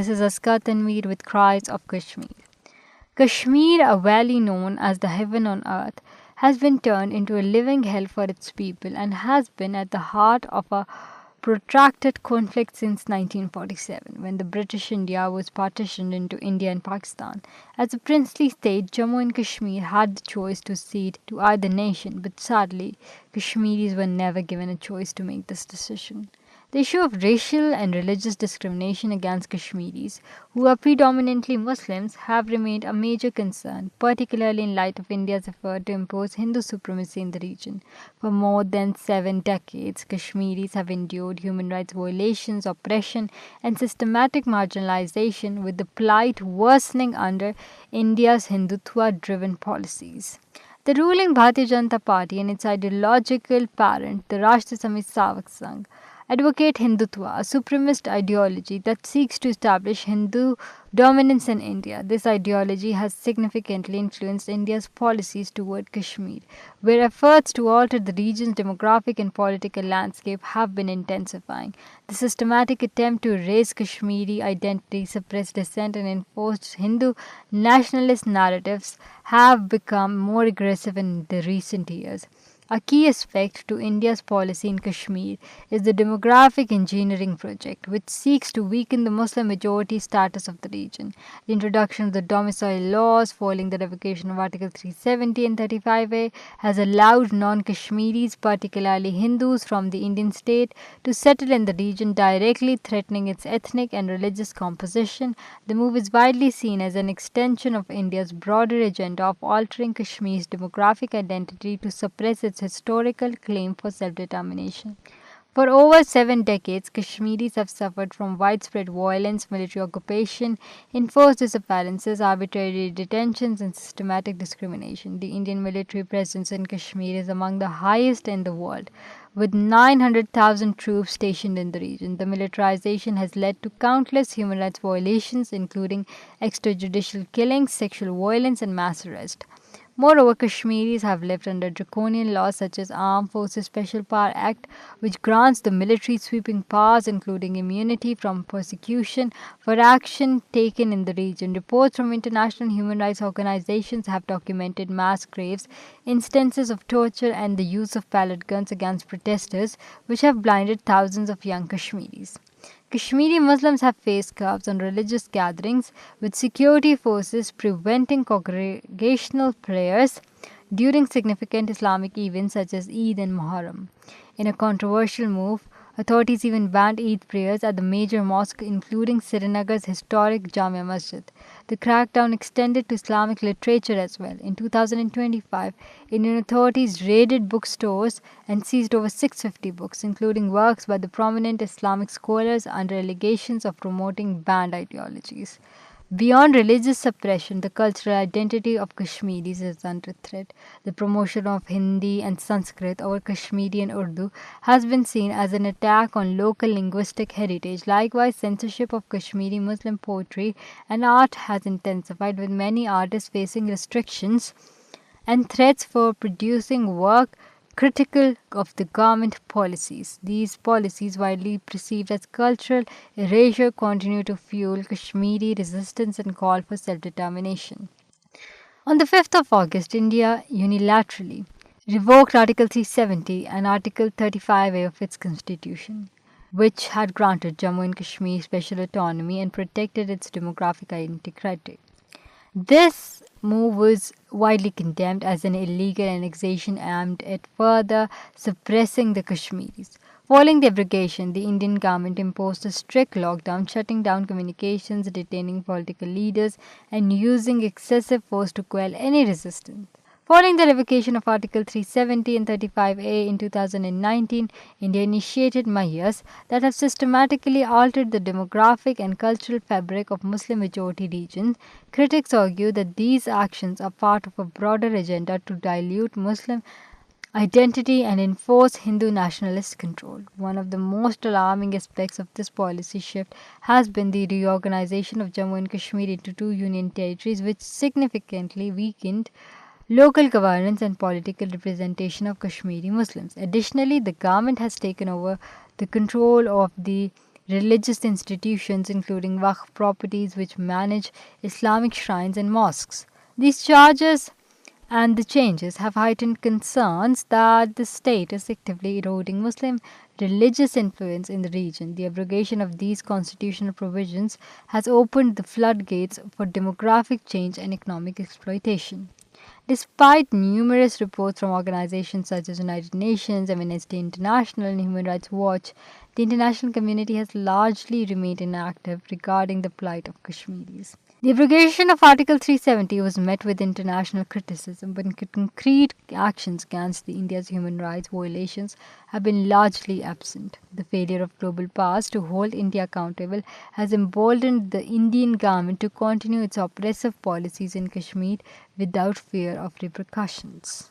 This is Aska Tanveer with Cries of Kashmir. Kashmir, a valley known as the heaven on earth, has been turned into a living hell for its people and has been at the heart of a protracted conflict since 1947, when the British India was partitioned into India and Pakistan. As a princely state, Jammu and Kashmir had the choice to cede to either nation, but sadly, Kashmiris were never given a choice to make this decision. The issue of racial and religious discrimination against Kashmiris, who are predominantly Muslims, have remained a major concern, particularly in light of India's effort to impose Hindu supremacy in the region. For more than 7 decades, Kashmiris have endured human rights violations, oppression, and systematic marginalization, with the plight worsening under India's Hindutva driven policies. The ruling Bharatiya Janata Party and its ideological parent, the Rashtriya Samit Savak Sangh, advocate Hindutva, a supremacist ideology that seeks to establish Hindu dominance in India. This ideology has significantly influenced India's policies toward Kashmir, where efforts to alter the region's demographic and political landscape have been intensifying. The systematic attempt to erase Kashmiri identity, suppress dissent, and enforce Hindu nationalist narratives have become more aggressive in the recent years. A key aspect to India's policy in Kashmir is the demographic engineering project, which seeks to weaken the Muslim majority status of the region. The introduction of the domicile laws following the revocation of Article 370 and 35A has allowed non Kashmiris, particularly Hindus from the Indian state, to settle in the region, directly threatening its ethnic and religious composition. The move is widely seen as an extension of India's broader agenda of altering Kashmir's demographic identity to suppress its historical claim for self determination. For over 7 decades, Kashmiris have suffered from widespread violence, military occupation, enforced disappearances, arbitrary detentions, and systematic discrimination. The Indian military presence in Kashmir is among the highest in the world, with 900,000 troops stationed in the region. The militarization has led to countless human rights violations, including extrajudicial killings, sexual violence, and mass arrest. Moreover, Kashmiris have lived under draconian laws such as Armed Forces Special Power Act, which grants the military sweeping powers including immunity from persecution for action taken in the region. Reports from international human rights organizations have documented mass graves, instances of torture, and the use of pellet guns against protesters, which have blinded thousands of young Kashmiris. Kashmiri Muslims have faced curbs on religious gatherings, with security forces preventing congregational prayers during significant Islamic events such as Eid and Muharram. In a controversial move, authorities even banned Eid prayers at the major mosque, including Srinagar's historic Jamia Masjid. The crackdown extended to Islamic literature as well. In 2025, Indian authorities raided bookstores and seized over 650 books, including works by the prominent Islamic scholars under allegations of promoting banned ideologies. Beyond religious suppression, the cultural identity of Kashmiris is under threat. The promotion of Hindi and Sanskrit over Kashmiri and Urdu has been seen as an attack on local linguistic heritage. Likewise, censorship of Kashmiri Muslim poetry and art has intensified, with many artists facing restrictions and threats for producing work critical of the government policies. These policies, widely perceived as cultural erasure, continue to fuel Kashmiri resistance and call for self-determination. On the 5th of August, India unilaterally revoked Article 370 and Article 35A of its constitution, which had granted Jammu and Kashmir special autonomy and protected its demographic integrity. This move was widely condemned as an illegal annexation aimed at further suppressing the Kashmiris. Following the abrogation, the Indian government imposed a strict lockdown, shutting down communications, detaining political leaders, and using excessive force to quell any resistance. Following the revocation of Article 370 and 35A in 2019, India initiated measures that have systematically altered the demographic and cultural fabric of Muslim majority regions. Critics argue that these actions are part of a broader agenda to dilute Muslim identity and enforce Hindu nationalist control. One of the most alarming aspects of this policy shift has been the reorganization of Jammu and Kashmir into two union territories, which significantly weakened local governance and political representation of Kashmiri Muslims. Additionally, the government has taken over the control of the religious institutions, including Waqf properties, which manage Islamic shrines and mosques. These charges and the changes have heightened concerns that the state is actively eroding Muslim religious influence in the region. The abrogation of these constitutional provisions has opened the floodgates for demographic change and economic exploitation. Despite numerous reports from organizations such as United Nations, Amnesty International, and Human Rights Watch, the international community has largely remained inactive regarding the plight of Kashmiris. The abrogation of Article 370 was met with international criticism, but concrete actions against India's human rights violations have been largely absent. The failure of global powers to hold India accountable has emboldened the Indian government to continue its oppressive policies in Kashmir without fear of repercussions.